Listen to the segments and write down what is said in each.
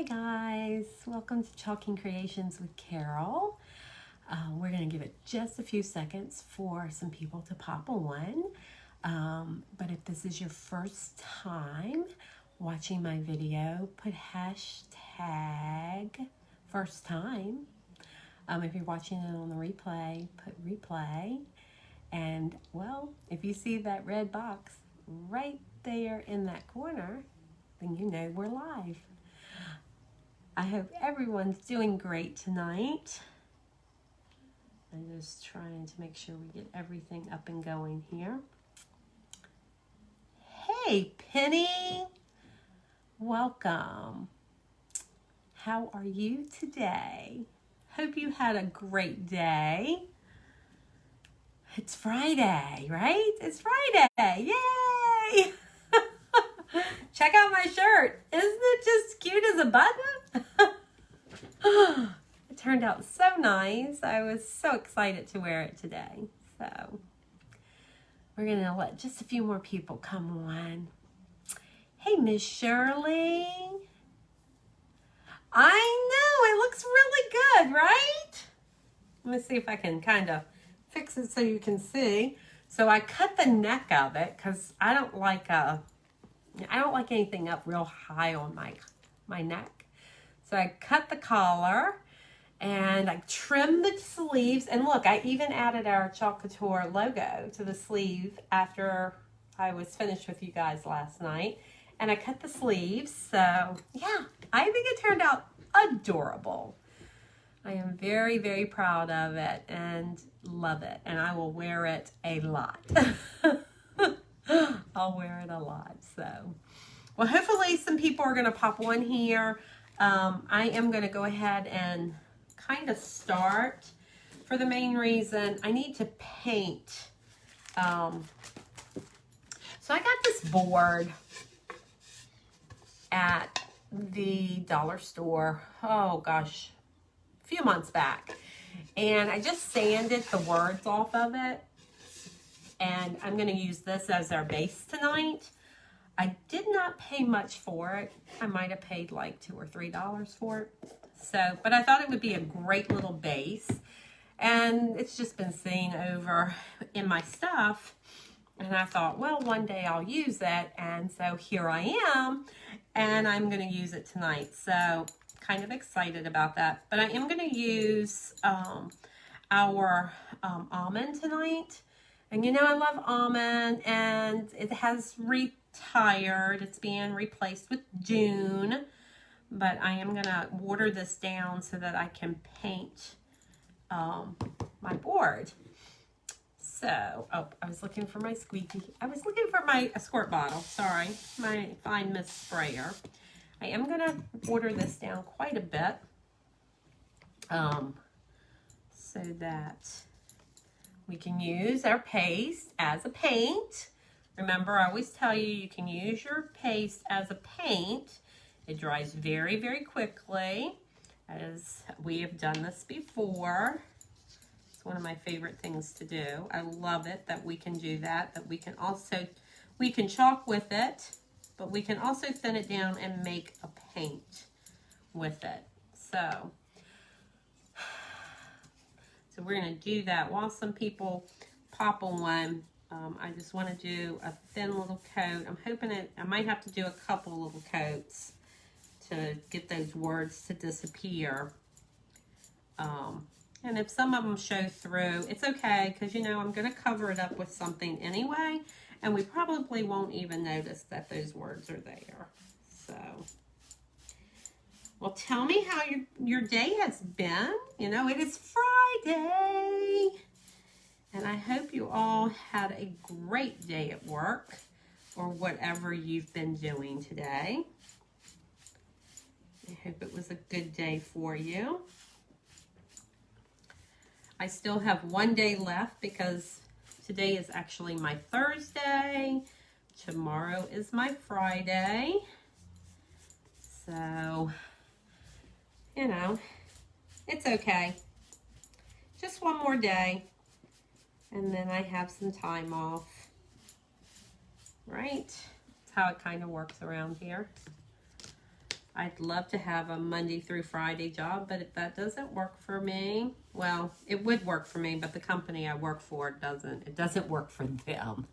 Hi guys, welcome to Chalking Creations with Carol. We're going to give it just a few seconds for some people to pop on. But if this is your first time watching my video, put hashtag first time. If you're watching it on the replay, put replay. And well, if you see that red box right there in that corner, then you know we're live. I hope everyone's doing great tonight. I'm just trying to make sure we get everything up and going here. Hey, Penny. Welcome. How are you today? Hope you had a great day. It's Friday, right? It's Friday. Yay! Check out my shirt. Isn't it just cute as a button? It turned out so nice. I was so excited to wear it today. So we're going to let just a few more people come on. Hey, Miss Shirley. I know. It looks really good, right? Let me see if I can kind of fix it so you can see. So I cut the neck of it because I don't like anything up real high on my neck. So I cut the collar and I trimmed the sleeves. And look, I even added our Chalk Couture logo to the sleeve after I was finished with you guys last night. And I cut the sleeves. So yeah, I think it turned out adorable. I am very, very proud of it and love it. And I will wear it a lot. I'll wear it a lot. So, well, hopefully some people are going to pop on here. I am going to go ahead and kind of start for the main reason I need to paint. So I got this board at the dollar store. Oh gosh, a few months back. And I just sanded the words off of it. And I'm going to use this as our base tonight. I did not pay much for it. I might have paid like $2 or $3 for it. So, but I thought it would be a great little base. And it's just been sitting over in my stuff. And I thought, well, one day I'll use it. And so here I am. And I'm going to use it tonight. So kind of excited about that. But I am going to use our almond tonight. And you know, I love almond, and it has retired. It's being replaced with June. But I am going to water this down so that I can paint my board. So, oh, I was looking for my squeaky. I was looking for my squirt bottle. Sorry, my Fine Mist sprayer. I am going to water this down quite a bit so that we can use our paste as a paint. Remember, I always tell you, you can use your paste as a paint. It dries very, very quickly, as we have done this before. It's one of my favorite things to do. I love it that we can do that, that we can chalk with it, but we can also thin it down and make a paint with it. So we're going to do that while some people pop on. I just want to do a thin little coat. I'm hoping I might have to do a couple little coats to get those words to disappear. And if some of them show through, it's okay, because you know I'm going to cover it up with something anyway, and we probably won't even notice that those words are there. So, well, tell me how your day has been. You know, it is Friday. And I hope you all had a great day at work or whatever you've been doing today. I hope it was a good day for you. I still have one day left because today is actually my Thursday. Tomorrow is my Friday. So, you know, it's okay. Just one more day. And then I have some time off. Right? That's how it kind of works around here. I'd love to have a Monday through Friday job, but if that doesn't work for me, well, it would work for me, but the company I work for doesn't. It doesn't work for them.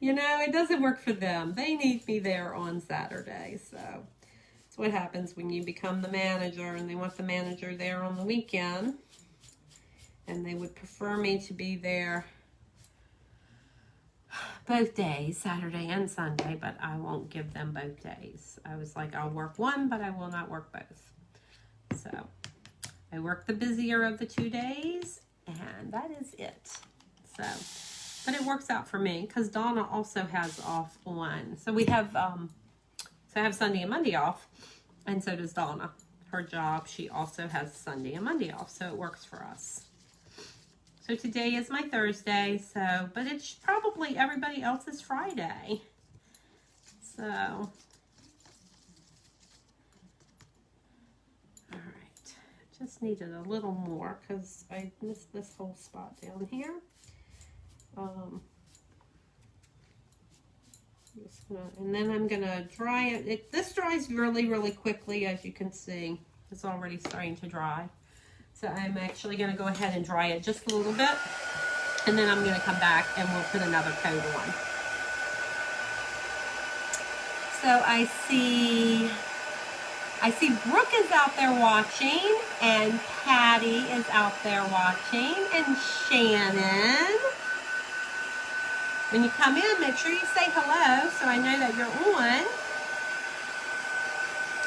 You know, it doesn't work for them. They need me there on Saturday. So that's what happens when you become the manager and they want the manager there on the weekend. And they would prefer me to be there both days, Saturday and Sunday, but I won't give them both days. I was like, I'll work one, but I will not work both. So I work the busier of the 2 days, and that is it. So, but it works out for me because Donna also has off on. So we have, so I have Sunday and Monday off, and so does Donna. Her job, she also has Sunday and Monday off, so it works for us. So today is my Thursday, so, but it's probably everybody else's Friday. So, all right. Just needed a little more because I missed this whole spot down here. Just gonna, and then I'm gonna dry it. This dries really, really quickly, as you can see. It's already starting to dry. So I'm actually going to go ahead and dry it just a little bit. And then I'm going to come back and we'll put another coat on. So I see Brooke is out there watching. And Patty is out there watching. And Shannon. When you come in, make sure you say hello so I know that you're on.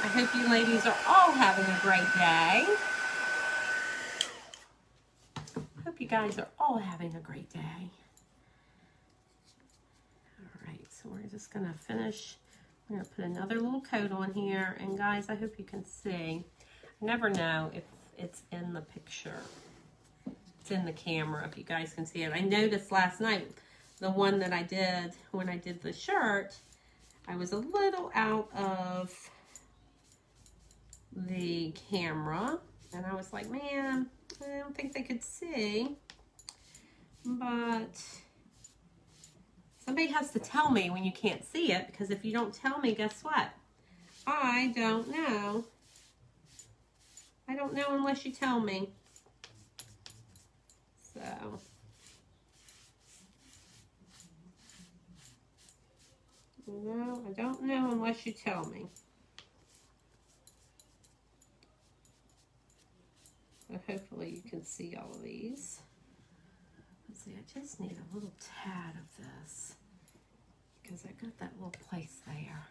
I hope you ladies are all having a great day. Hope you guys are all having a great day. All right, so we're just gonna finish. We're gonna put another little coat on here, and guys, I hope you can see. I never know if it's in the picture. It's in the camera, if you guys can see it. I noticed last night, the one that I did when I did the shirt, I was a little out of the camera, and I was like, man, I don't think they could see, but somebody has to tell me when you can't see it, because if you don't tell me, guess what? I don't know. I don't know unless you tell me. So, no, I don't know unless you tell me. So hopefully you can see all of these. Let's see, I just need a little tad of this because I got that little place there.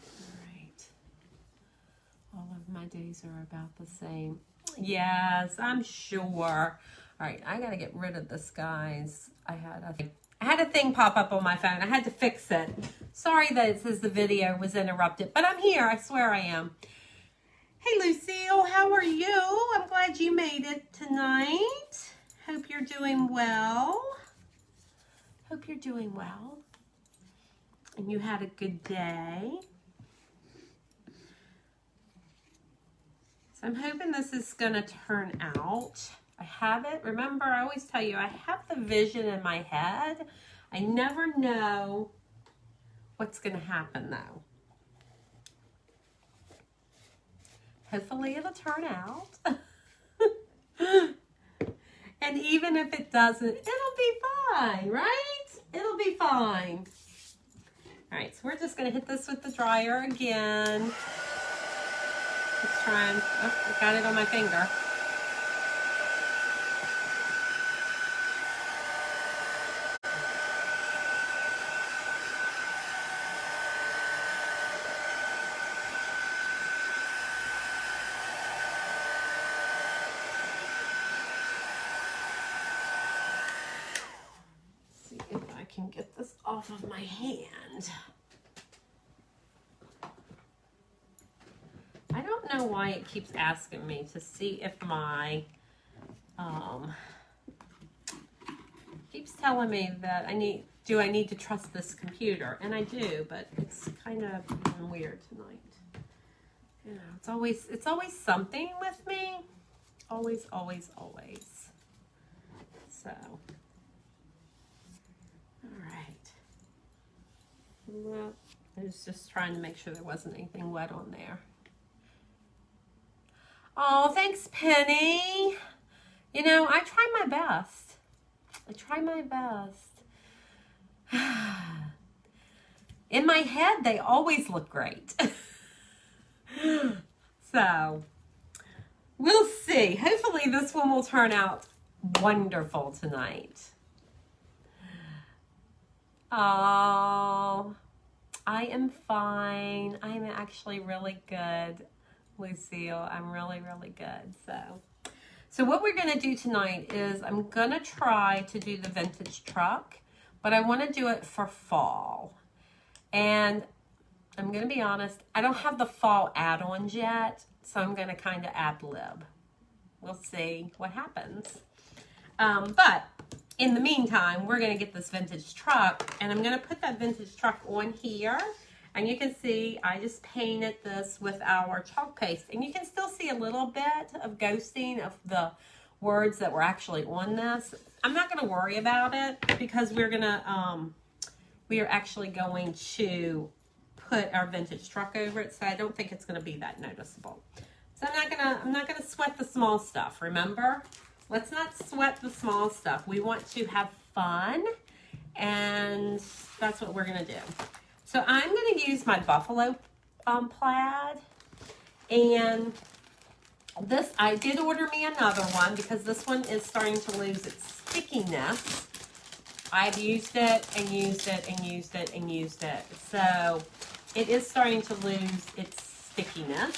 All right. All of my days are about the same. Yes, I'm sure. All right, I gotta get rid of this, guys. I had a thing pop up on my phone. I had to fix it. Sorry that it says the video was interrupted, but I'm here. I swear I am. Hey, Lucille, how are you? I'm glad you made it tonight. Hope you're doing well. Hope you're doing well. And you had a good day. So I'm hoping this is going to turn out. I have it. Remember, I always tell you, I have the vision in my head. I never know what's going to happen, though. Hopefully, it'll turn out. And even if it doesn't, it'll be fine, right? It'll be fine. All right, so we're just going to hit this with the dryer again. Just trying. Oh, I got it on my finger. Can get this off of my hand. I don't know why it keeps asking me to see if my keeps telling me that I need to trust this computer, and I do, but it's kind of weird tonight. You know, it's always something with me. Always. So all right. I was just trying to make sure there wasn't anything wet on there. Oh, thanks, Penny. You know, I try my best. I try my best. In my head, they always look great. So, we'll see. Hopefully this one will turn out wonderful tonight. Oh, I am fine. I am actually really good, Lucille. I'm really, really good. So what we're going to do tonight is I'm going to try to do the vintage truck, but I want to do it for fall. And I'm going to be honest, I don't have the fall add-ons yet, so I'm going to kind of ad-lib. We'll see what happens. But in the meantime, we're going to get this vintage truck, and I'm going to put that vintage truck on here. And you can see I just painted this with our chalk paste. And you can still see a little bit of ghosting of the words that were actually on this. I'm not going to worry about it because we are actually going to put our vintage truck over it, so I don't think it's going to be that noticeable. So I'm not gonna sweat the small stuff. Remember, let's not sweat the small stuff. We want to have fun, and that's what we're gonna do. So I'm gonna use my buffalo plaid, and this I did order me another one because this one is starting to lose its stickiness. I've used it and used it and used it and used it. So it is starting to lose its stickiness,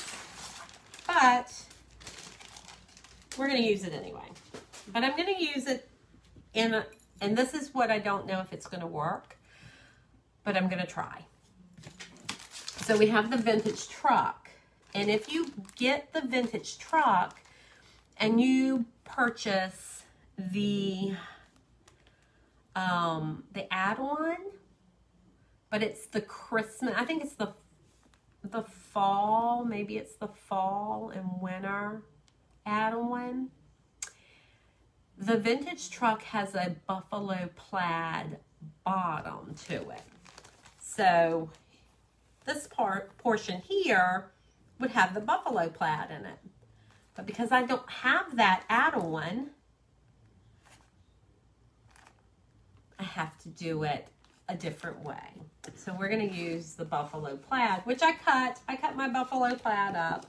but we're going to use it anyway. But I'm going to use it and this is what I don't know if it's going to work, but I'm going to try. So we have the vintage truck, and if you get the vintage truck and you purchase the add-on, but it's the Christmas, I think it's the fall, maybe it's the fall and winter add-on. The vintage truck has a buffalo plaid bottom to it. So this portion here would have the buffalo plaid in it. But because I don't have that add-on, I have to do it a different way. So we're going to use the buffalo plaid, which I cut. I cut my buffalo plaid up.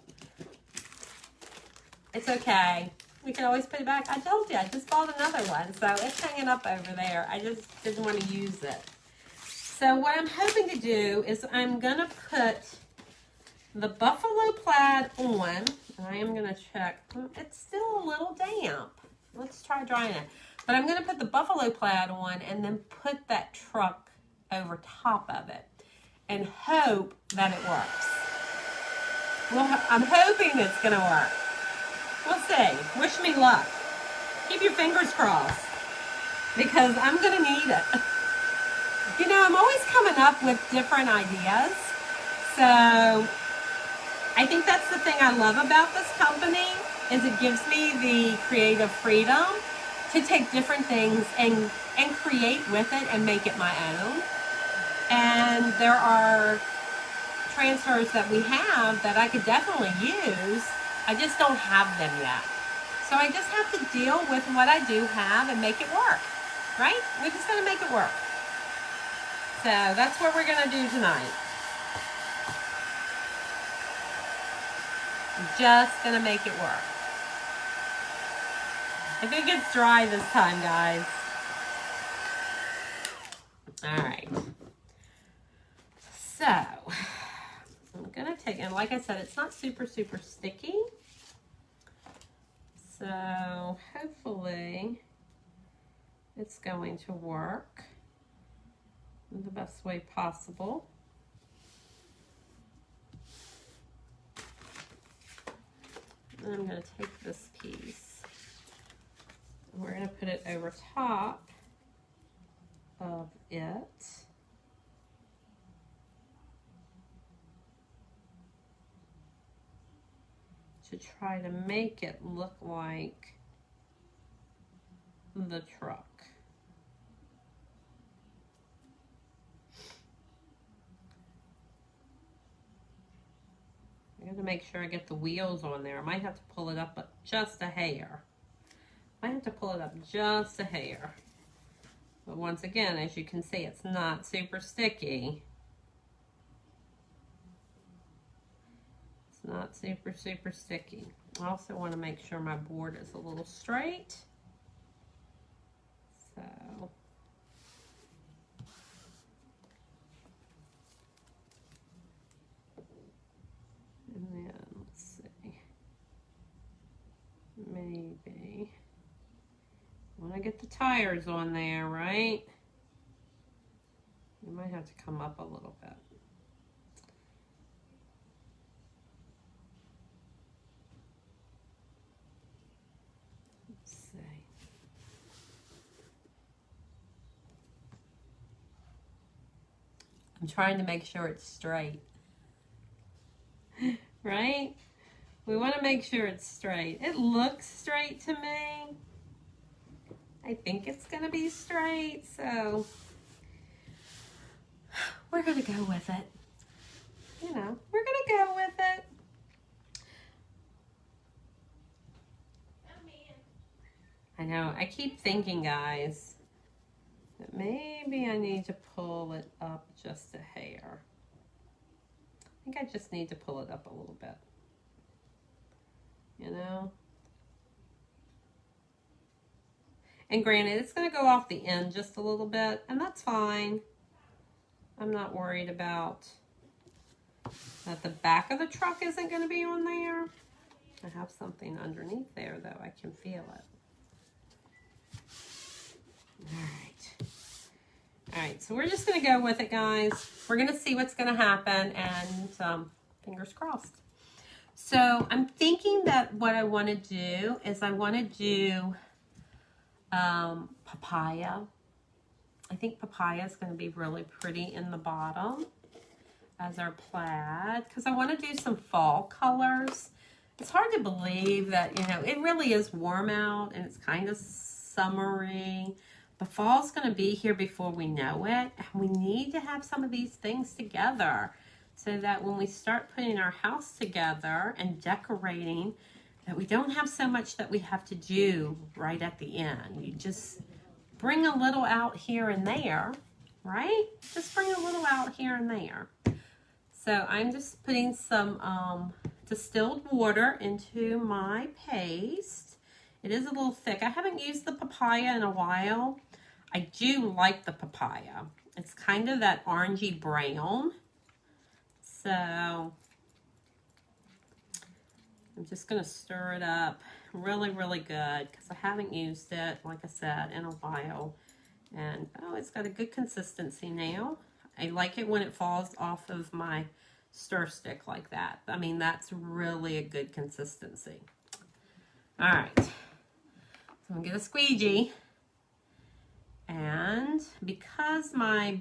It's okay. We can always put it back. I told you, I just bought another one, so it's hanging up over there. I just didn't want to use it. So what I'm hoping to do is I'm going to put the buffalo plaid on. I am going to check. It's still a little damp. Let's try drying it. But I'm going to put the buffalo plaid on and then put that truck over top of it and hope that it works. Well, I'm hoping it's going to work. We'll see. Wish me luck. Keep your fingers crossed because I'm going to need it. You know, I'm always coming up with different ideas. So I think that's the thing I love about this company is it gives me the creative freedom to take different things and create with it and make it my own. And there are transfers that we have that I could definitely use. I just don't have them yet. So I just have to deal with what I do have and make it work, right? We're just gonna make it work. So that's what we're gonna do tonight. Just gonna make it work. I think it's dry this time, guys. All right. So I'm gonna take, and like I said, it's not super sticky. So hopefully it's going to work in the best way possible. And I'm going to take this piece and we're going to put it over top of it. To try to make it look like the truck. gotta make sure I get the wheels on there. I might have to pull it up just a hair. I have to pull it up just a hair. But once again, as you can see, it's not super sticky. It's not super, super sticky. I also want to make sure my board is a little straight. So, and then let's see, maybe I want to get the tires on there, right? You might have to come up a little bit. Let's see. I'm trying to make sure it's straight. Right? We want to make sure it's straight. It looks straight to me. I think it's going to be straight, so we're going to go with it. You know, we're going to go with it. I know, I keep thinking, guys, that maybe I need to pull it up just a hair. I think I just need to pull it up a little bit. You know? And granted, it's going to go off the end just a little bit, and that's fine. I'm not worried about that the back of the truck isn't going to be on there. I have something underneath there, though. I can feel it. All right, so we're just going to go with it, guys. We're going to see what's going to happen, and fingers crossed. So I'm thinking that what I want to do is I want to do papaya. I think papaya is going to be really pretty in the bottom as our plaid, because I want to do some fall colors. It's hard to believe that, you know, it really is warm out and it's kind of summery, but fall's going to be here before we know it. And we need to have some of these things together so that when we start putting our house together and decorating, that we don't have so much that we have to do right at the end. You just bring a little out here and there, right? Just bring a little out here and there. So I'm just putting some distilled water into my paste. It is a little thick. I haven't used the papaya in a while. I do like the papaya. It's kind of that orangey brown. So I'm just going to stir it up really, really good because I haven't used it, like I said, in a while. And, oh, it's got a good consistency now. I like it when it falls off of my stir stick like that. I mean, that's really a good consistency. All right. So I'm going to get a squeegee. And because my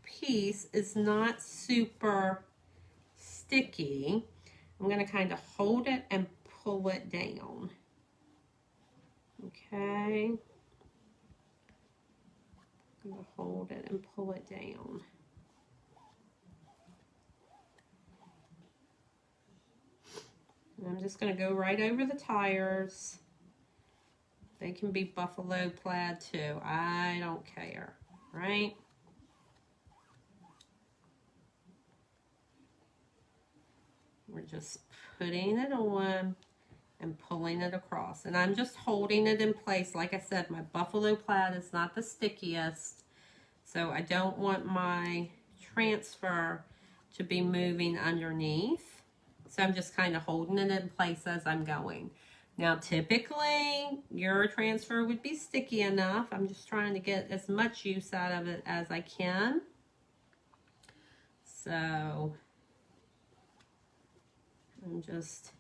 piece is not super sticky, I'm going to kind of hold it and pull it down. Okay. I'm going to hold it and pull it down. And I'm just going to go right over the tires. They can be buffalo plaid too. I don't care, right? We're just putting it on and pulling it across. And I'm just holding it in place. Like I said, my buffalo plaid is not the stickiest. So I don't want my transfer to be moving underneath. So I'm just kind of holding it in place as I'm going. Now, typically, your transfer would be sticky enough. I'm just trying to get as much use out of it as I can. So I'm just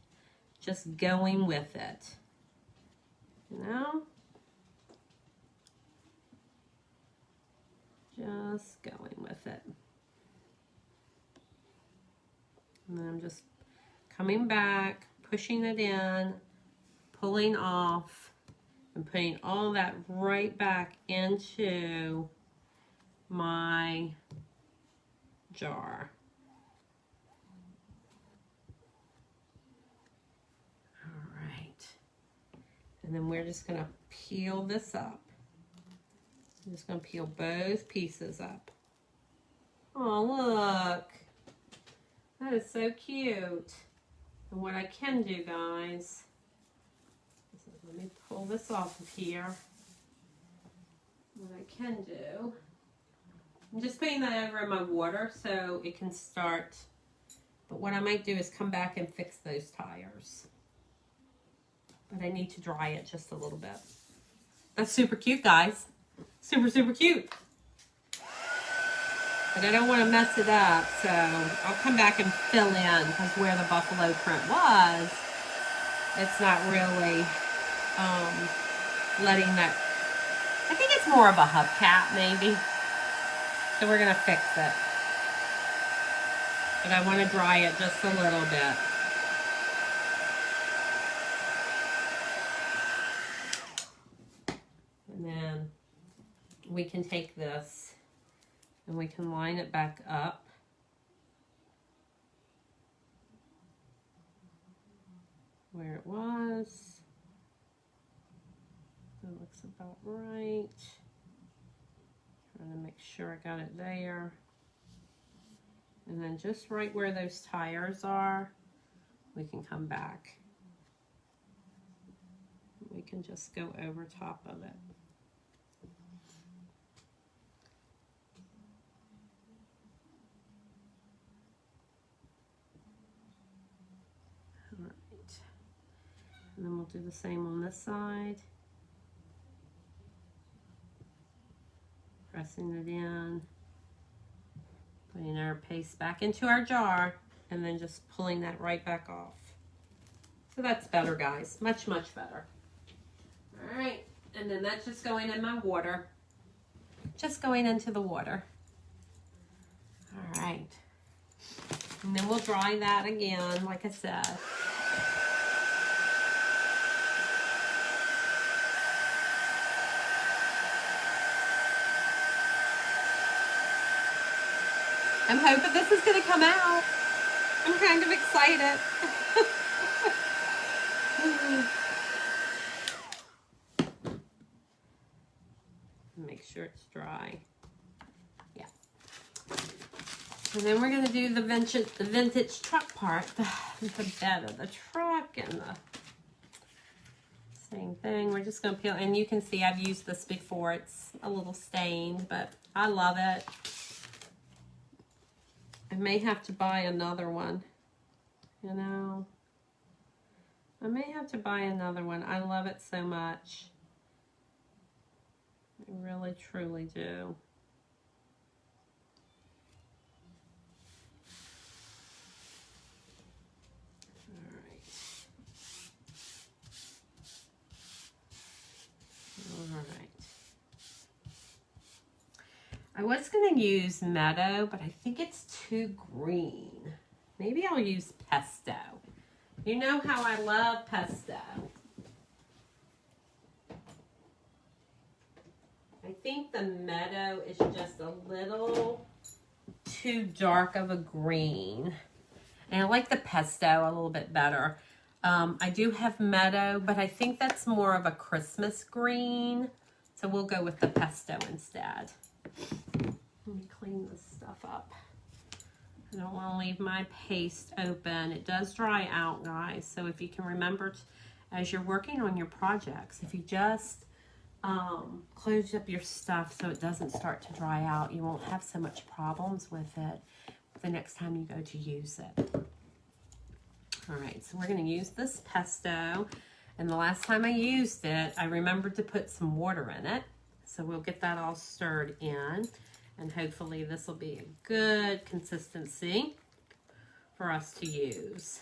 going with it, you know? Just going with it. And then I'm just coming back, pushing it in, pulling off, and putting all that right back into my jar. And then we're just gonna peel this up. I'm just gonna peel both pieces up. Oh, look. That is so cute. And what I can do, guys, is let me pull this off of here. What I can do, I'm just putting that over in my water so it can start. But what I might do is come back and fix those tires. But I need to dry it just a little bit. That's super cute, guys. Super, super cute. But I don't want to mess it up, so I'll come back and fill in, because where the buffalo print was, it's not really letting that. I think it's more of a hubcap, maybe. So we're going to fix it. But I want to dry it just a little bit. And then we can take this and we can line it back up. Where it was. That looks about right. Trying to make sure I got it there. And then just right where those tires are, we can come back. We can just go over top of it. All right. And then we'll do the same on this side. Pressing it in. Putting our paste back into our jar, and then just pulling that right back off. So that's better, guys. Much, much better. All right, and then that's just going in my water. Just going into the water. All right. And then we'll dry that again, like I said. I'm hoping this is going to come out. I'm kind of excited. Make sure it's dry. Yeah. And then we're going to do the vintage truck part, the bed of the truck and the same thing. We're just going to peel, and you can see I've used this before. It's a little stained, but I love it. I may have to buy another one, you know. I may have to buy another one. I love it so much. I really, truly do. All right. All right. I was going to use Meadow, but I think it's too green. Maybe I'll use Pesto. You know how I love Pesto. I think the Meadow is just a little too dark of a green. And I like the Pesto a little bit better. I do have Meadow, but I think that's more of a Christmas green. So we'll go with the Pesto instead. Let me clean this stuff up. I don't want to leave my paste open. It does dry out, guys. So if you can remember, as you're working on your projects, if you just close up your stuff so it doesn't start to dry out, you won't have so much problems with it the next time you go to use it. All right, so we're going to use this Pesto. And the last time I used it, I remembered to put some water in it. So we'll get that all stirred in, and hopefully this will be a good consistency for us to use.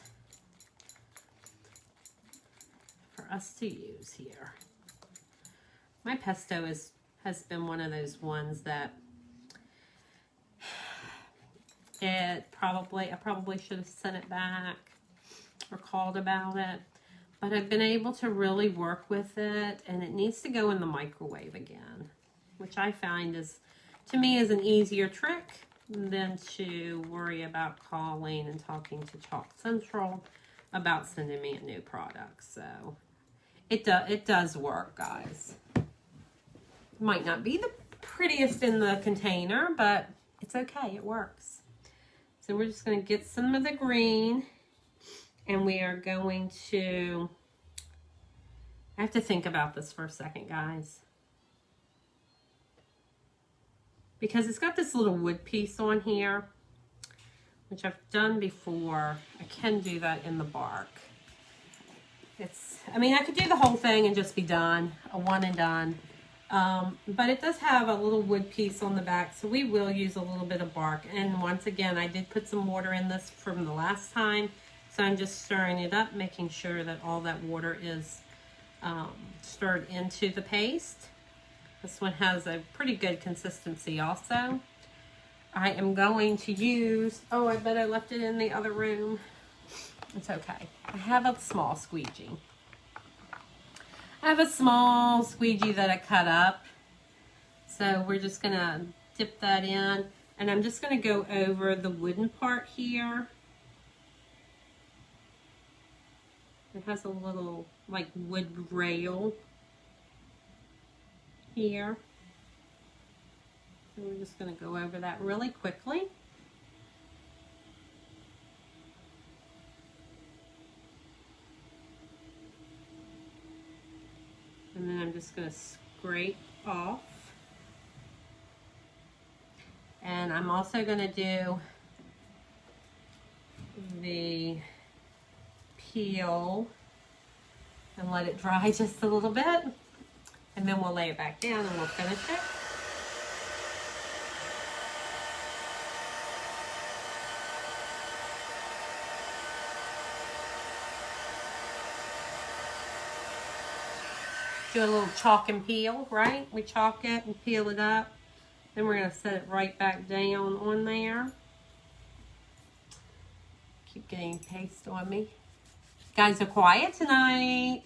Here. My Pesto has been one of those ones that I probably should have sent it back or called about it. But I've been able to really work with it, and it needs to go in the microwave again, which I find is, to me, is an easier trick than to worry about calling and talking to Chalk Central about sending me a new product. So It does work, guys. Might not be the prettiest in the container, but it's okay, it works. So we're just going to get some of the green, and we are going to, I have to think about this for a second, guys, because it's got this little wood piece on here, which I've done before. I can do that in the bark. I mean, I could do the whole thing and just be done, a one and done. But it does have a little wood piece on the back, so we will use a little bit of bark. And once again, I did put some water in this from the last time, so I'm just stirring it up, making sure that all that water is stirred into the paste. This one has a pretty good consistency also. I am going to use, oh, I bet I left it in the other room. It's okay. I have a small squeegee. I have a small squeegee that I cut up. So we're just going to dip that in. And I'm just going to go over the wooden part here. It has a little like wood rail here. So we're just going to go over that really quickly. And then I'm just going to scrape off. And I'm also going to do the peel and let it dry just a little bit. And then we'll lay it back down and we'll finish it. Do a little chalk and peel, right? We chalk it and peel it up. Then we're going to set it right back down on there. Keep getting paste on me. You guys are quiet tonight.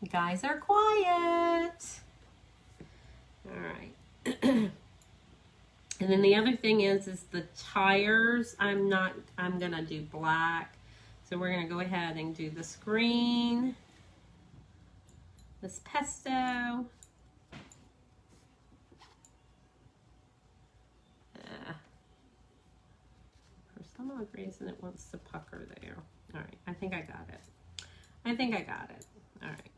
You guys are quiet. All right. And then the other thing is the tires. I'm going to do black. So we're going to go ahead and do this green. This pesto. For some odd reason it wants to pucker there. All right, I think I got it. I think I got it. All right.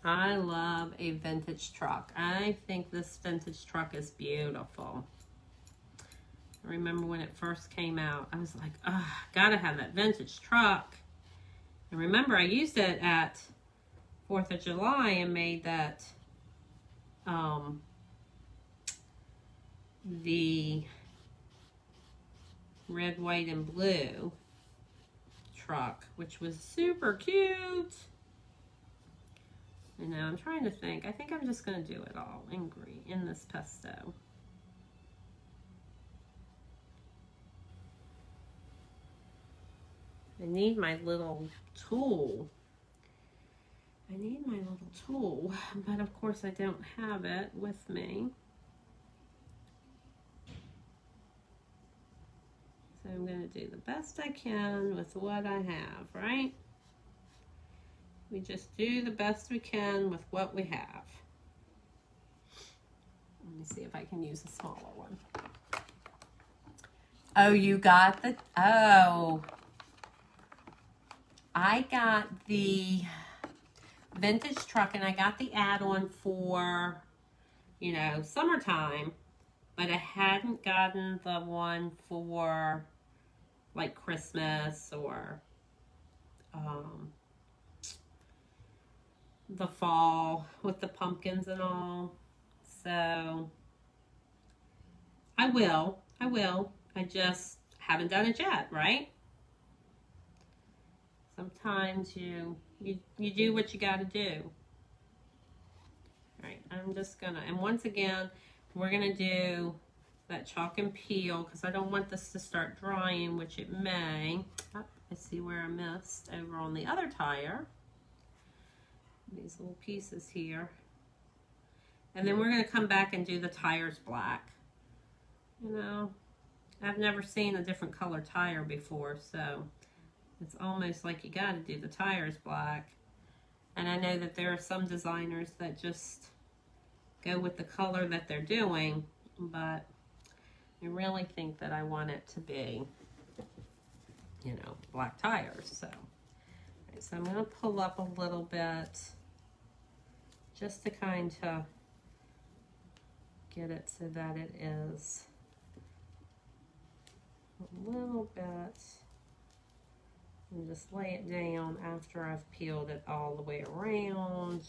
I love a vintage truck. I think this vintage truck is beautiful. I remember when it first came out, I was like, oh, gotta have that vintage truck. And remember, I used it at 4th of July and made that, the red, white, and blue truck, which was super cute. And now I'm trying to think. I think I'm just going to do it all in green, in this pesto. I need my little tool. I need my little tool, but of course I don't have it with me. So I'm going to do the best I can with what I have, right? We just do the best we can with what we have. Let me see if I can use a smaller one. Oh, you got the, oh. I got the vintage truck and I got the add-on for, you know, summertime, but I hadn't gotten the one for like Christmas or the fall with the pumpkins and all. So I will. I just haven't done it yet, right? Sometimes you do what you got to do. All right, I'm just gonna, and once again, we're gonna do that chalk and peel because I don't want this to start drying, which it may. Oh, I see where I missed over on the other tire. these little pieces here. And then we're going to come back and do the tires black. You know, I've never seen a different color tire before, so it's almost like you got to do the tires black. And I know that there are some designers that just go with the color that they're doing, but I really think that I want it to be, you know, black tires. So, right, so I'm going to pull up a little bit just to kind of get it so that it is a little bit, and just lay it down after I've peeled it all the way around.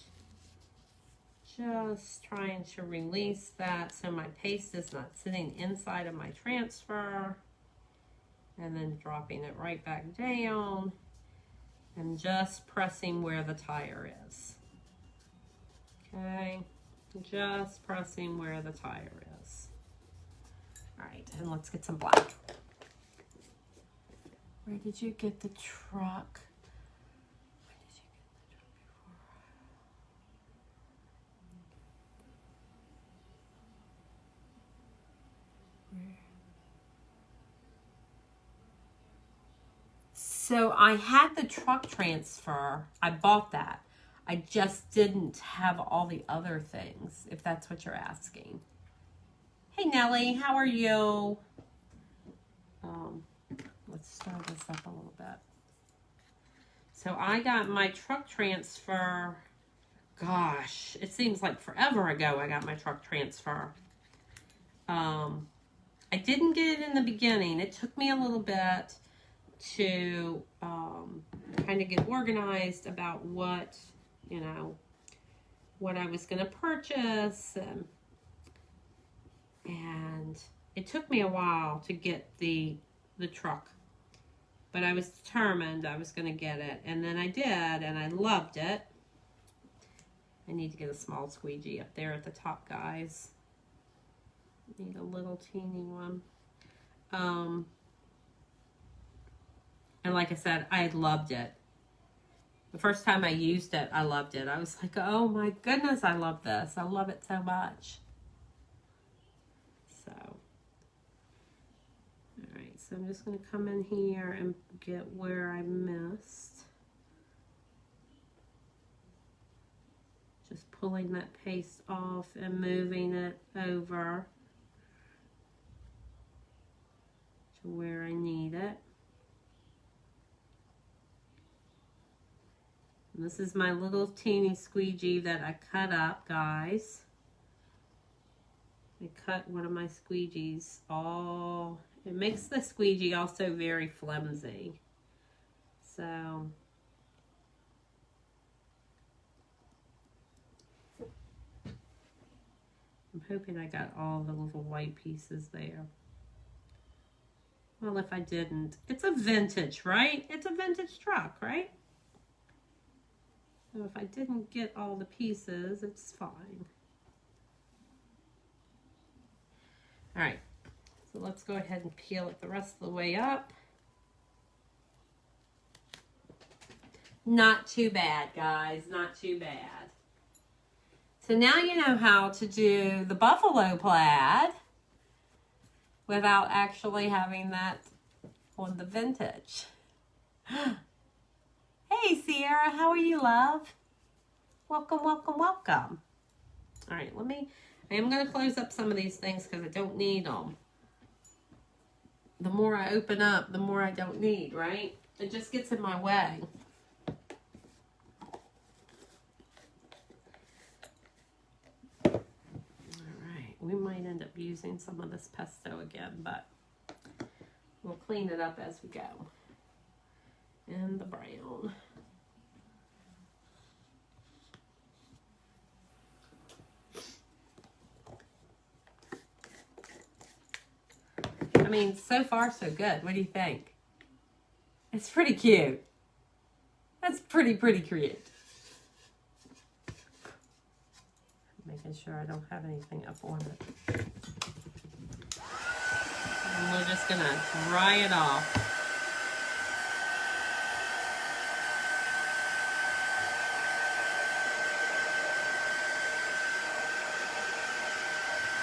Just trying to release that so my paste is not sitting inside of my transfer, and then dropping it right back down and just pressing where the tire is. Okay. Just pressing where the tire is. All right, and let's get some black. Where did you get the truck? Where did you get the truck before? Where? So I had the truck transfer. I bought that. I just didn't have all the other things, if that's what you're asking. Hey, Nellie, how are you? Let's stir this up a little bit. So I got my truck transfer. Gosh, it seems like forever ago I got my truck transfer. I didn't get it in the beginning. It took me a little bit to kind of get organized about what, you know, what I was going to purchase. And it took me a while to get the truck. But I was determined I was going to get it. And then I did, and I loved it. I need to get a small squeegee up there at the top, guys. Need a little teeny one. And like I said, I loved it. The first time I used it, I loved it. I was like, oh my goodness, I love this. I love it so much. So, all right, so I'm just going to come in here and get where I missed. Just pulling that paste off and moving it over to where I need it. And this is my little teeny squeegee that I cut up, guys. I cut one of my squeegees. Oh, it makes the squeegee also very flimsy. So, I'm hoping I got all the little white pieces there. Well, if I didn't, it's a vintage, right? It's a vintage truck, right? So if I didn't get all the pieces, it's fine. All right, so let's go ahead and peel it the rest of the way up. Not too bad, guys, not too bad. So now you know how to do the buffalo plaid without actually having that on the vintage. Hey, Sierra, how are you, love? Welcome, welcome, welcome. All right, I am going to close up some of these things because I don't need them. The more I open up, the more I don't need, right? It just gets in my way. All right, we might end up using some of this pesto again, but we'll clean it up as we go. And the brown. I mean, so far so good. What do you think? It's pretty cute. That's pretty cute. Making sure I don't have anything up on it. And we're just gonna dry it off.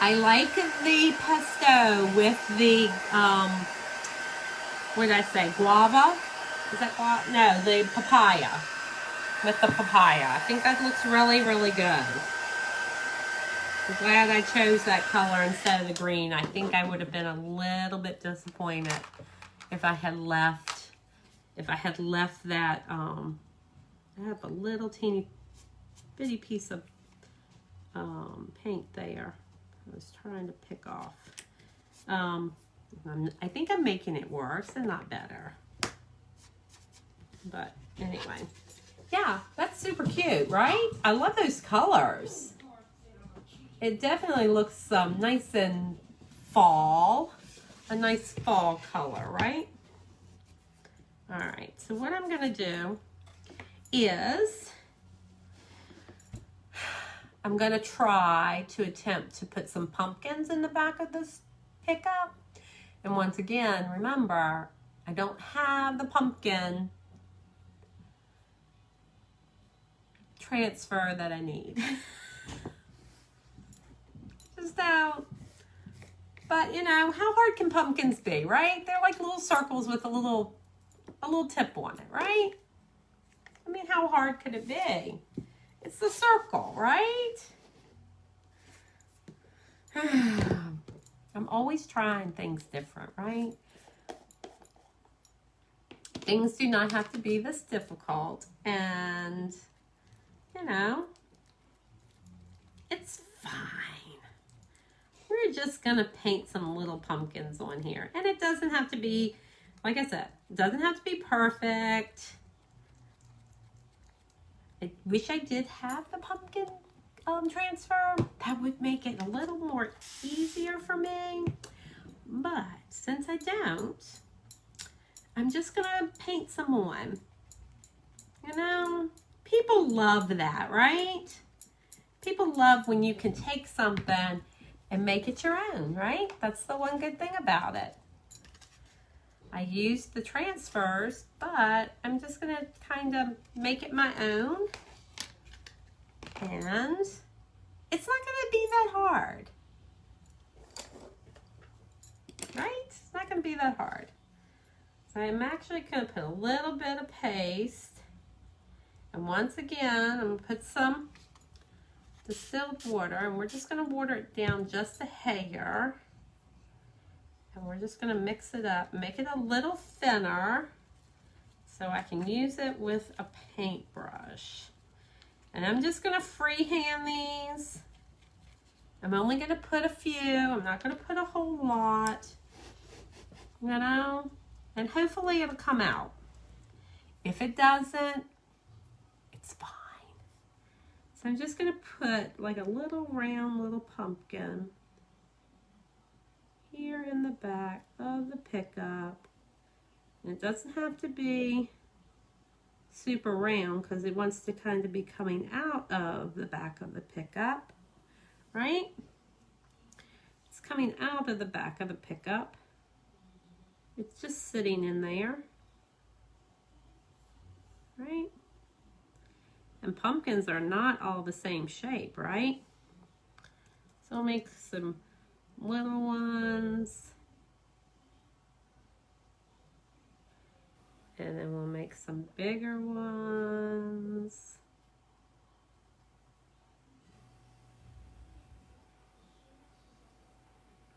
I like the pesto with the, what did I say, guava? Is that guava? No, the papaya. With the papaya. I think that looks really, really good. I'm glad I chose that color instead of the green. I think I would have been a little bit disappointed if I had left that, I have a little teeny bitty piece of paint there. I was trying to pick off. I think I'm making it worse and not better. But anyway, yeah, that's super cute, right? I love those colors. It definitely looks nice and fall. A nice fall color, right? All right, so what I'm gonna do is I'm gonna try to attempt to put some pumpkins in the back of this pickup. And once again, remember, I don't have the pumpkin transfer that I need. Just out. But you know, how hard can pumpkins be, right? They're like little circles with a little tip on it, right? I mean, how hard could it be? It's the circle, right? I'm always trying things different, right? Things do not have to be this difficult, and you know, it's fine. We're just gonna paint some little pumpkins on here, and it doesn't have to be, like I said, it doesn't have to be perfect. I wish I did have the pumpkin transfer. That would make it a little more easier for me. But since I don't, I'm just gonna paint some on. You know, people love that, right? People love when you can take something and make it your own, right? That's the one good thing about it. I used the transfers, but I'm just gonna kind of make it my own. And it's not gonna be that hard, right? It's not gonna be that hard. So I'm actually gonna put a little bit of paste. And once again, I'm gonna put some distilled water, and we're just gonna water it down just a hair. And we're just gonna mix it up, make it a little thinner so I can use it with a paintbrush. And I'm just gonna freehand these. I'm only gonna put a few, I'm not gonna put a whole lot, you know, and hopefully it'll come out. If it doesn't, it's fine. So I'm just gonna put like a little round little pumpkin here in the back of the pickup. And it doesn't have to be super round because it wants to kind of be coming out of the back of the pickup, right? It's coming out of the back of the pickup. It's just sitting in there, right? And pumpkins are not all the same shape, right? So I'll make some little ones. And then we'll make some bigger ones.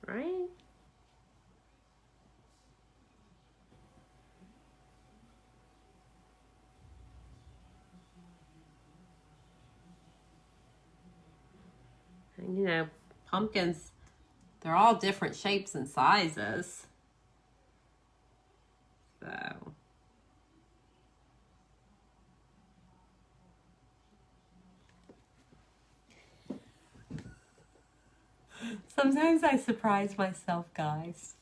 Right? And you know, pumpkins, they're all different shapes and sizes. So sometimes I surprise myself, guys.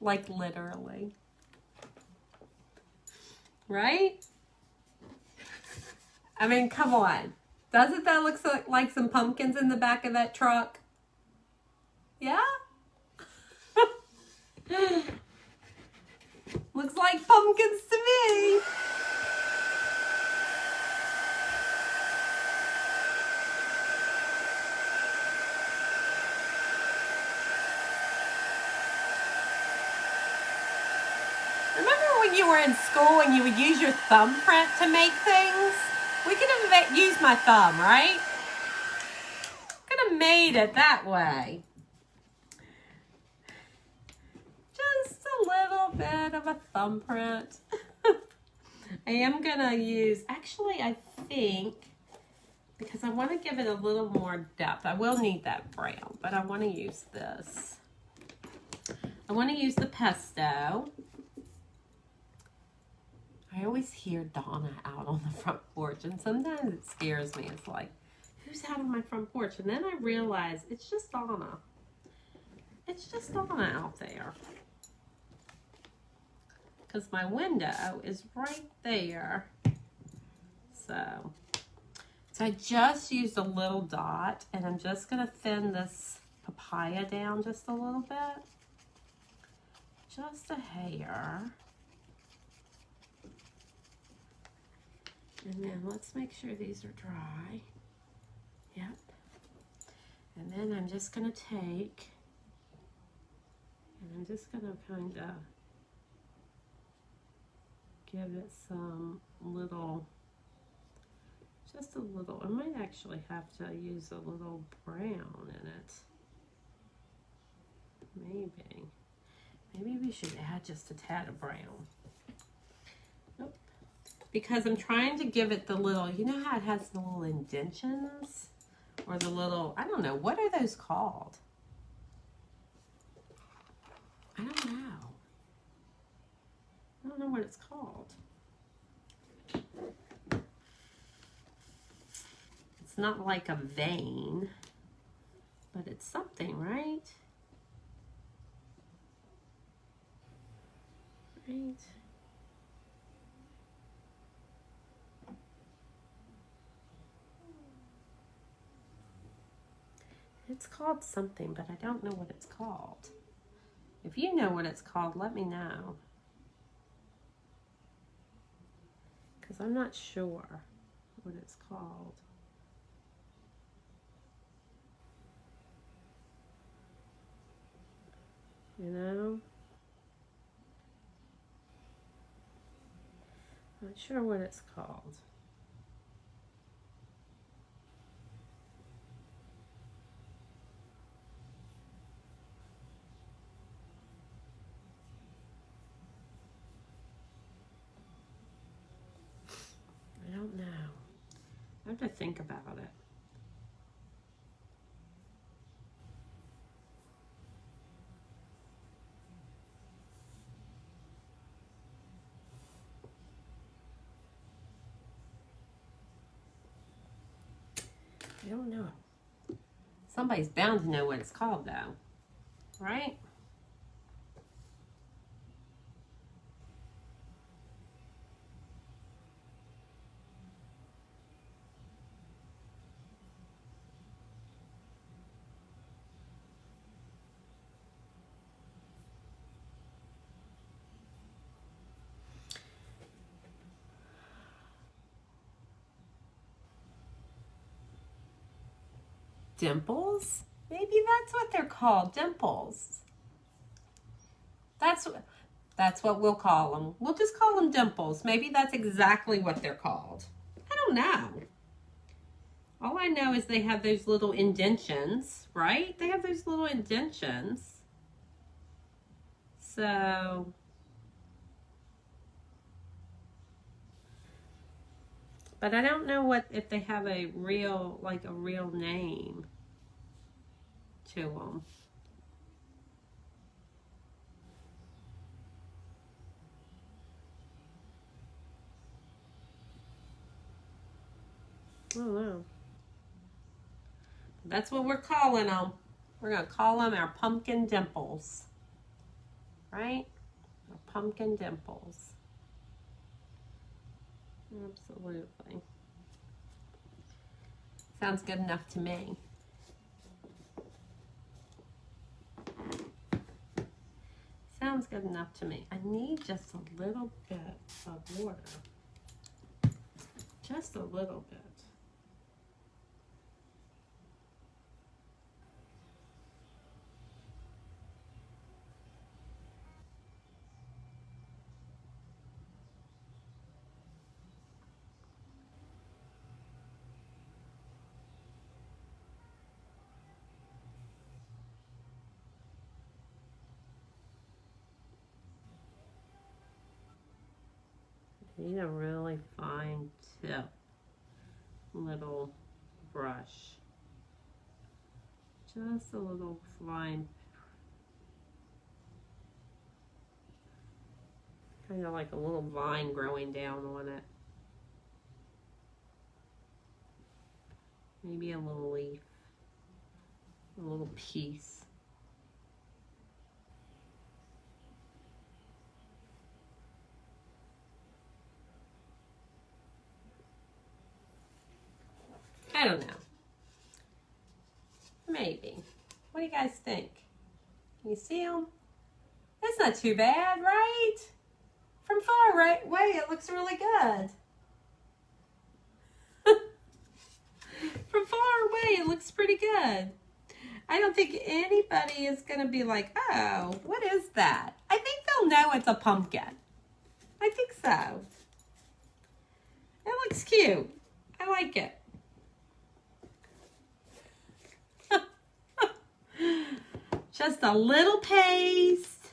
Like literally. Right? I mean, come on. Doesn't that look like some pumpkins in the back of that truck? Yeah? Looks like pumpkins to me. Remember when you were in school and you would use your thumbprint to make things? We could have used my thumb, right? Could have made it that way. Just a little bit of a thumbprint. I am gonna use, actually I think, because I want to give it a little more depth. I will need that brown, but I want to use this. I want to use the pesto. I always hear Donna out on the front porch, and sometimes it scares me. It's like, who's out on my front porch? And then I realize it's just Donna. It's just Donna out there. Because my window is right there. So I just used a little dot, and I'm just going to thin this papaya down just a little bit. Just a hair. And then let's make sure these are dry. Yep. And then I'm just going to take, and I'm just going to kind of give it some little, just a little, I might actually have to use a little brown in it. Maybe we should add just a tad of brown. Nope. Because I'm trying to give it the little, you know how it has the little indentions? Or the little, I don't know, what are those called? I don't know. I don't know what it's called. It's not like a vein, but it's something, right? Right. It's called something, but I don't know what it's called. If you know what it's called, let me know. Because I'm not sure what it's called. You know? Not sure what it's called. I don't know. I have to think about it. I don't know. Somebody's bound to know what it's called, though. Right? Dimples? Maybe that's what they're called, dimples. That's what we'll call them. We'll just call them dimples. Maybe that's exactly what they're called. I don't know. All I know is they have those little indentions, right? They have those little indentions. So, but I don't know if they have a real name to them. I don't know. That's what we're calling them. We're going to call them our pumpkin dimples. Right? Our pumpkin dimples. Absolutely. Sounds good enough to me. Sounds good enough to me. I need just a little bit of water. Just a little bit. Need a really fine tip little brush. Just a little fine, kind of like a little vine growing down on it. Maybe a little leaf, a little piece. I don't know. Maybe. What do you guys think? Can you see them? That's not too bad, right? From far away, it looks really good. From far away, it looks pretty good. I don't think anybody is going to be like, oh, what is that? I think they'll know it's a pumpkin. I think so. It looks cute. I like it. Just a little paste,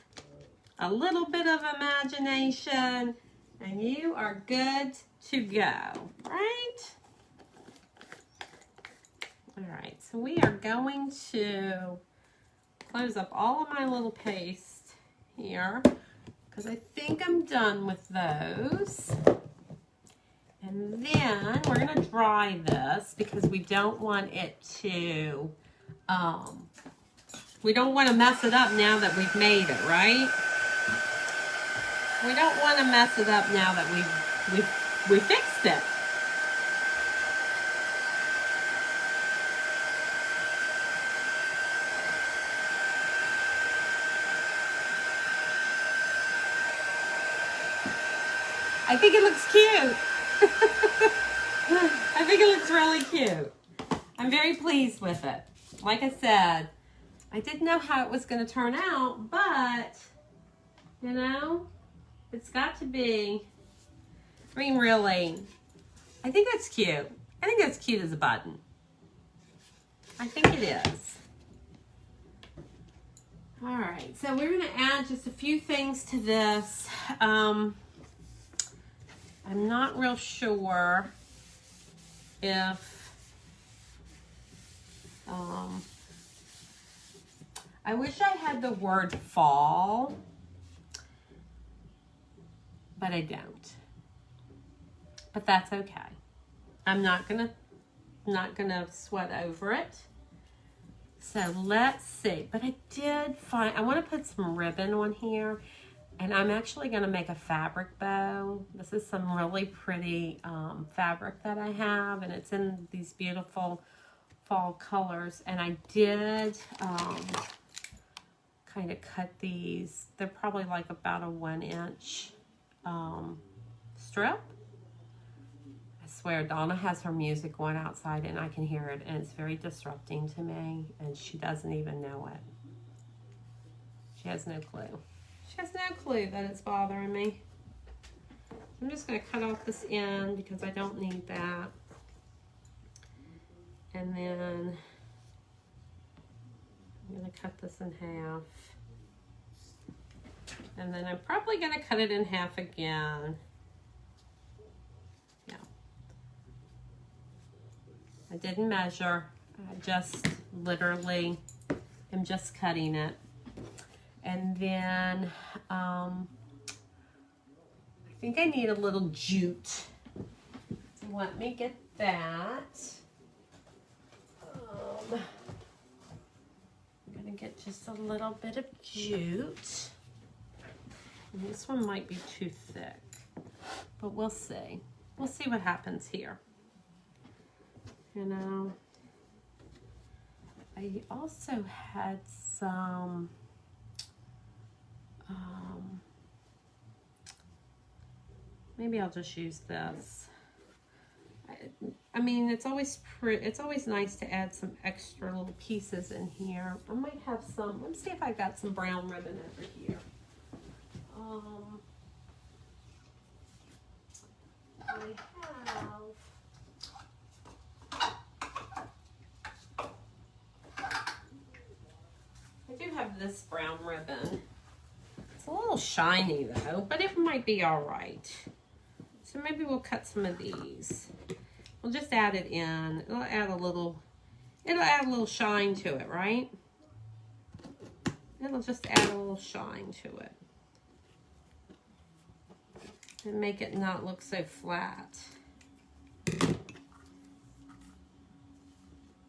a little bit of imagination, and you are good to go, right? All right, so we are going to close up all of my little paste here because I think I'm done with those. And then we're going to dry this because we don't want it to, we don't want to mess it up now that we've made it, right? We don't want to mess it up now that we fixed it. I think it looks cute. I think it looks really cute. I'm very pleased with it. Like I said, I didn't know how it was going to turn out, but, you know, it's got to be. I mean, really, I think that's cute. I think that's cute as a button. I think it is. All right, so we're going to add just a few things to this. I'm not real sure if I wish I had the word fall, but I don't. But that's okay. I'm not gonna sweat over it. So let's see. But I did find, I want to put some ribbon on here, and I'm actually going to make a fabric bow. This is some really pretty fabric that I have, and it's in these beautiful fall colors. And I did kind of cut these. They're probably like about a 1-inch strip. I swear, Donna has her music on outside and I can hear it, and it's very disrupting to me, and she doesn't even know it. She has no clue. She has no clue that it's bothering me. I'm just going to cut off this end because I don't need that. And then I'm going to cut this in half. And then I'm probably going to cut it in half again. Yeah. I didn't measure. I just literally am just cutting it. And then I think I need a little jute. So let me get that. I'm going to get just a little bit of jute. And this one might be too thick, but we'll see. We'll see what happens here. You know, I also had some maybe I'll just use this. I mean, it's always nice to add some extra little pieces in here. I might have some. Let's see if I got some brown ribbon over here. I do have this brown ribbon. It's a little shiny though, but it might be all right. So maybe we'll cut some of these. We'll just add it in. It'll add a little shine to it, right? It'll just add a little shine to it. And make it not look so flat.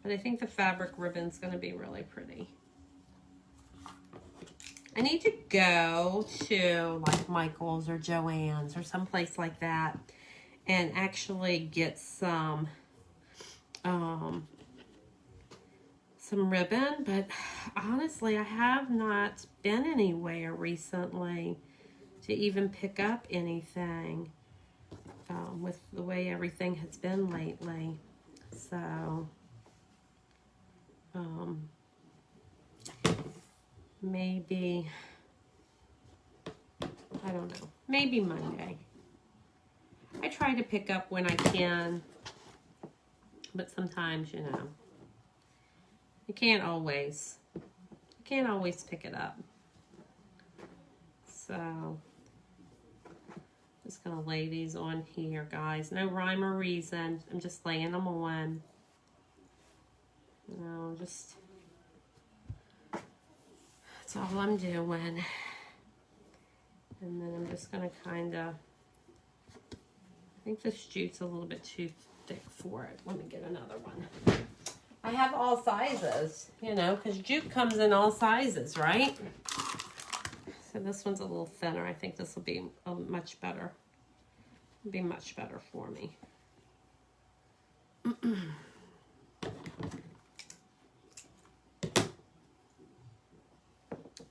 But I think the fabric ribbon's going to be really pretty. I need to go to like Michael's or Joann's or someplace like that and actually get some ribbon. But honestly, I have not been anywhere recently to even pick up anything with the way everything has been lately. So maybe, I don't know, maybe Monday. I try to pick up when I can, but sometimes, you know, you can't always pick it up. So just gonna lay these on here, guys. No rhyme or reason. I'm just laying them on. You know, just, that's all I'm doing. And then I'm just gonna kind of, I think this jute's a little bit too thick for it. Let me get another one. I have all sizes, you know, because jute comes in all sizes, right? So this one's a little thinner. I think this will be much better. Be much better for me.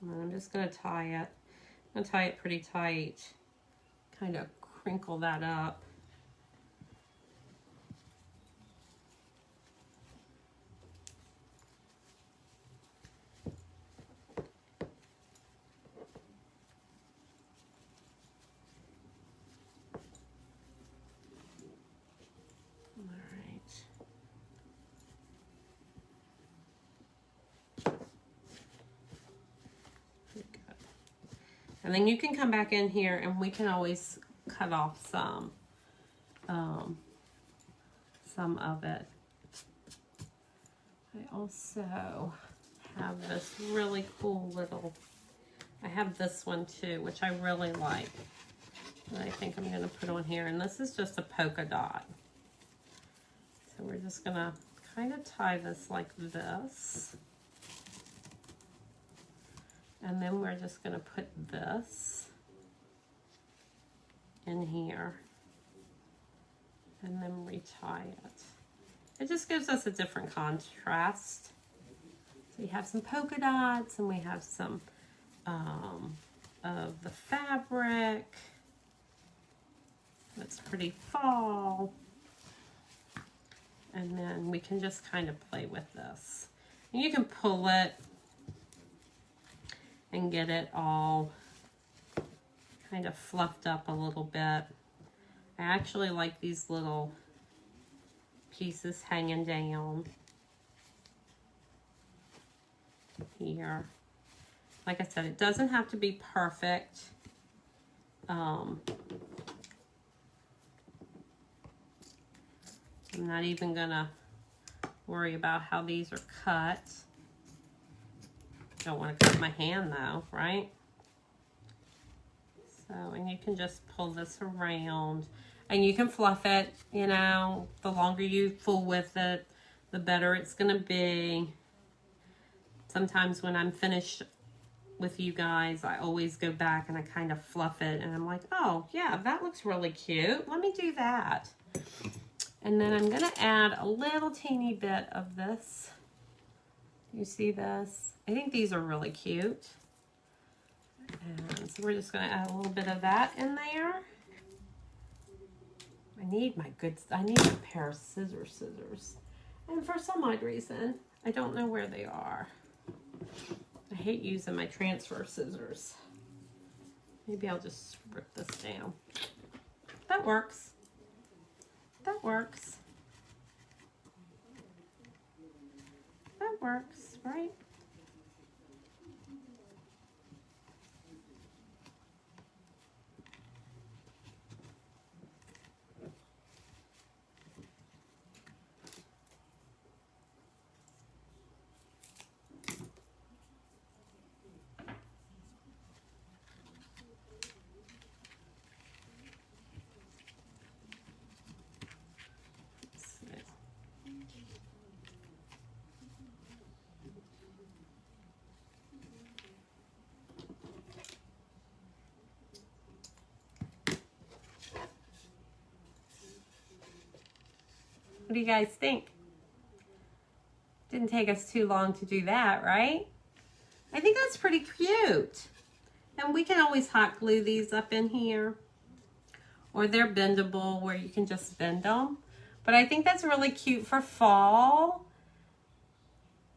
And I'm just going to tie it. I'm going to tie it pretty tight. Kind of crinkle that up. And then you can come back in here and we can always cut off some of it. I also have this really cool little, I have this one too, which I really like. That I think I'm gonna put on here. And this is just a polka dot. So we're just gonna kind of tie this like this. And then we're just going to put this in here and then retie it. It just gives us a different contrast. So we have some polka dots and we have some of the fabric. That's pretty fall. And then we can just kind of play with this. And you can pull it and get it all kind of fluffed up a little bit. I actually like these little pieces hanging down here. Like I said, it doesn't have to be perfect. I'm not even gonna worry about how these are cut. Don't want to cut my hand though, right? So, and you can just pull this around and you can fluff it, you know, the longer you fool with it, the better it's going to be. Sometimes when I'm finished with you guys, I always go back and I kind of fluff it and I'm like, oh yeah, that looks really cute. Let me do that. And then I'm going to add a little teeny bit of this. You see this? I think these are really cute. And so we're just going to add a little bit of that in there. I need a pair of scissors. And for some odd reason, I don't know where they are. I hate using my transfer scissors. Maybe I'll just rip this down. That works. That works. That works, right? do you guys think? Didn't take us too long to do that, right? I think that's pretty cute. And we can always hot glue these up in here. Or they're bendable where you can just bend them. But I think that's really cute for fall.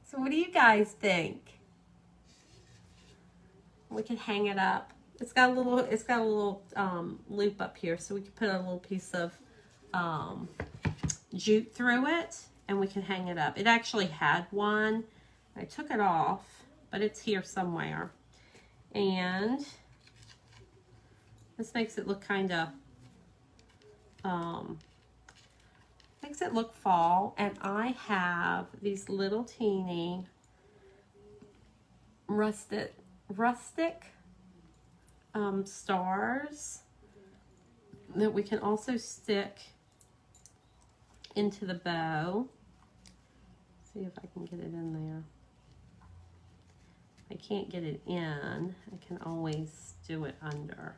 So what do you guys think? We can hang it up. It's got a little loop up here, so we can put a little piece of jute through it, and we can hang it up. It actually had one. I took it off, but it's here somewhere. And this makes it look kind of makes it look fall. And I have these little teeny rustic stars that we can also stick into the bow. See if I can get it in there. If I can't get it in, I can always do it under.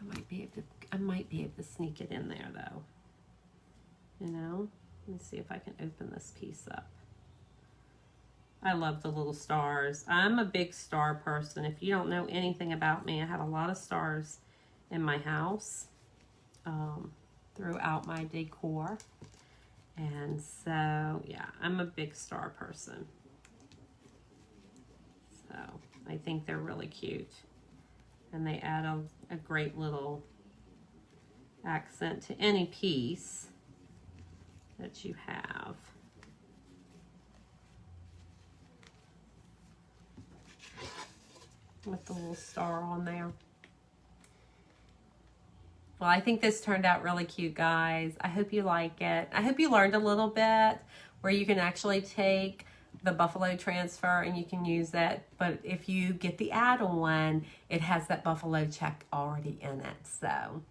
I might be able to sneak it in there though. You know, let me see if I can open this piece up. I love the little stars. I'm a big star person. If you don't know anything about me, I have a lot of stars in my house throughout my decor. And so, yeah, I'm a big star person. So, I think they're really cute. And they add a great little accent to any piece that you have. With the little star on there. Well, I think this turned out really cute, guys. I hope you like it. I hope you learned a little bit where you can actually take the buffalo transfer and you can use it. But if you get the add-on, it has that buffalo check already in it. So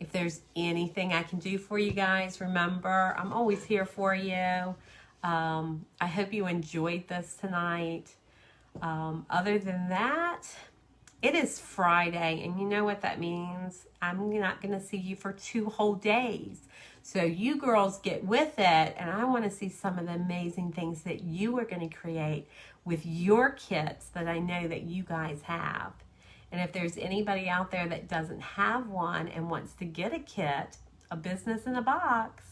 if there's anything I can do for you guys, remember, I'm always here for you. I hope you enjoyed this tonight. Other than that, it is Friday, and you know what that means. I'm not going to see you for 2 whole days. So you girls get with it, and I want to see some of the amazing things that you are going to create with your kits that I know that you guys have. And if there's anybody out there that doesn't have one and wants to get a kit, a business in a box,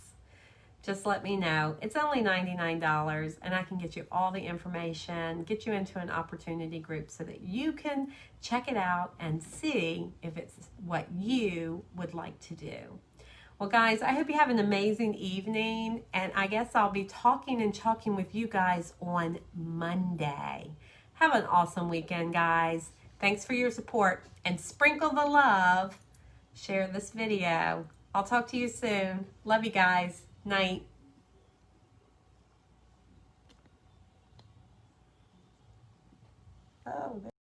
just let me know. It's only $99, and I can get you all the information, get you into an opportunity group so that you can check it out and see if it's what you would like to do. Well, guys, I hope you have an amazing evening, and I guess I'll be talking and chalking with you guys on Monday. Have an awesome weekend, guys. Thanks for your support, and sprinkle the love. Share this video. I'll talk to you soon. Love you guys. Night. Oh.